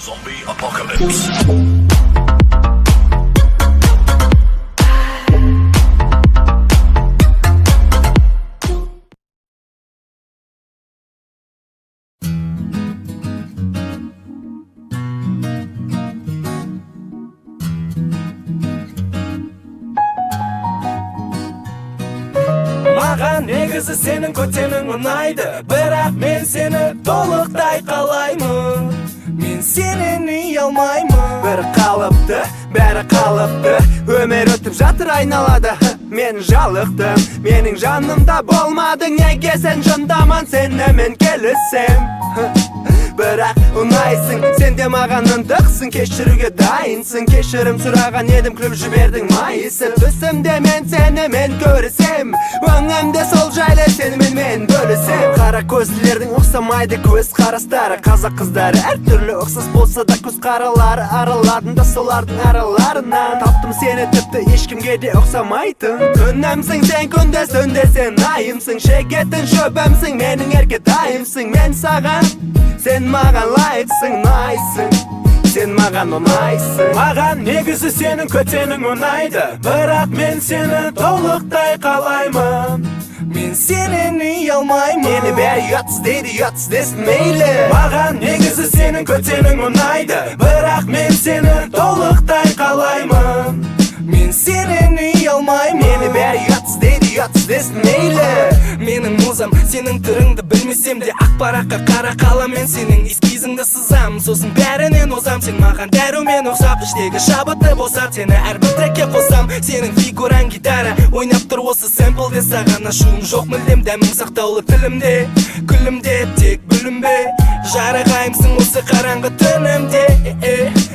Zombie apocalypse. Маған негізі сенің көтенің ұнайды, бірақ мен сені толықтай қалаймын. Мен сенен үй алмаймын. Бәрі қалыпты, бәрі қалыпты. Өмір өтіп жатыр айналада. Мен жалықтым, менің жанымда болмадың. Неге сен жындаман, сені мен келісем. Бірақ ұнайсың, сен де маған ынтықсың. Кешіруге дайынсың, кешірім сұраған едім, күліп жібердің майысы. Түсімде мен сені мен көрісем, өңімде сол жайлы сенімен мен бөлісем. Қара көзділердің ұқсамайды көз қарастары. Қазақ қыздары әртүрлі ұқсас болса да көз қаралары. Араладым да солардың араларынан таптым сені, тіпті ешкімге де ұқсамайтын. Күнімсің сен күндес, түнде сен айымсың. Шегетін шөбімсің, менің ерке дайымсың. Мен саған, сен маған лайықсың, ұнайсың. Сен маған ұнайсың. Маған негізі сенің көтенің ұнайды, бірақ мен сені толықтай қалаймын. Мен сенен үй алмаймын. Мені бәрі ұятсыз дейді, ұятсыз десін мейлі. Маған негізі сенің көтенің ұнайды, бірақ мен сені толықтай қалаймын. Мен сенен үй алмаймын. Мені бәрі ұятсыз дейді, ұятсыз десін мейлі. Менің музам, сенің түріңді білмесем де, ақ параққа қара қаламмен сенің эскизіңді сызам. Сосын бәрінен озам, сен маған дәрумен ұқсап, іштегі шабытты босап, сені әрбір трекке қосам. Сенің фигураң гитара, ойнап тұр осы сэмплде. Саған ашуым жоқ мүлдем, дәмің сақтаулы тілімде. Күлімде тек бүлінбе, жарығаймсың осы қараңғы түнімде.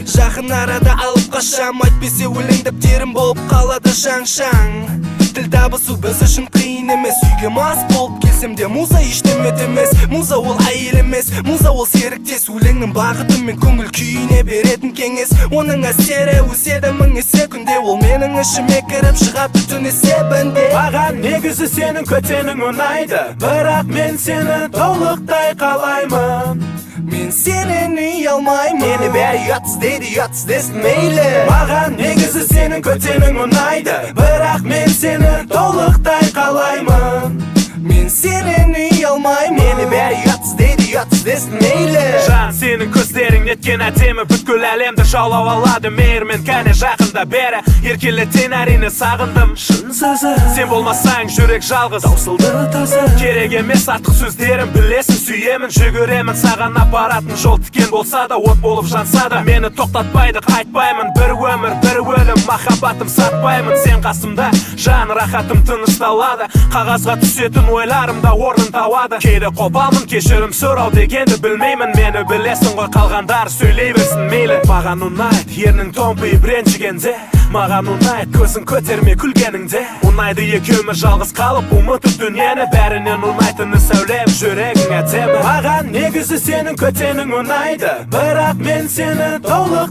Жақын арада алып қашам, айтпесе өлеңдіп терім болып қалады шаң-шаң. Тіл табысу біз үшін қиын емес, үйге мас болып келсем де муза ештемет емес. Муза ол әйел емес, муза ол серіктес. Өлеңнің бағыты мен көңіл күйіне беретін кеңес. Оның әсері өседі мың есе күнде, ол менің ішіме кіріп шығады түн есебінде. Маған негізі сенің көтенің ұнайды, бірақ мен сені толықтай қалаймын. Мен сенен үй алмаймын. Мені бәрі ұятсыз дейді, ұятсыз десін мейлі. Маған негізі сенің көтенің ұнайды, бірақ мен сені толықтай қалаймын. Мен сенен үй алмаймын. Мені бәрі ұятсыз дейді, ұятсыз десін мейлі. Жан, сенің көздерің неткен әдемі, бүткіл әлемді жаулап алады мейірмен. Кәне жақында бері еркелетен әрине сағындым. Шын сөзі, сен болмасаң жүрек жалғыз, таусылды таза. керек емес артық сөздерім, білесің сүйемін, жүгіремін саған. Апаратын жол тікен болса да, от болып жанса да, мені тоқтатпайды, қайтпаймын. Бір өмір, бір өлім, махаббатым сатпаймын. Сен қасымда, жан рахатым тынышталады. Қағазға түсетін ойларымда орнын тауады. Кейде қопалмын, кешірім сұрау дегенді білмеймін. Мені білесің ғой, қалғандар сөйлей берсін мейлі. Маған ұнайды ернің томпиып ренжігенде, маған ұнайды көзің көтерме күлгеніңде. Ұнайды екеуміз жалғыз қалып ұмытып дүниені, бәрінен ұнайтыны сәулем жүрегің әдемі. Маған негізі сенің көтенің ұнайды, бірақ мен сені толық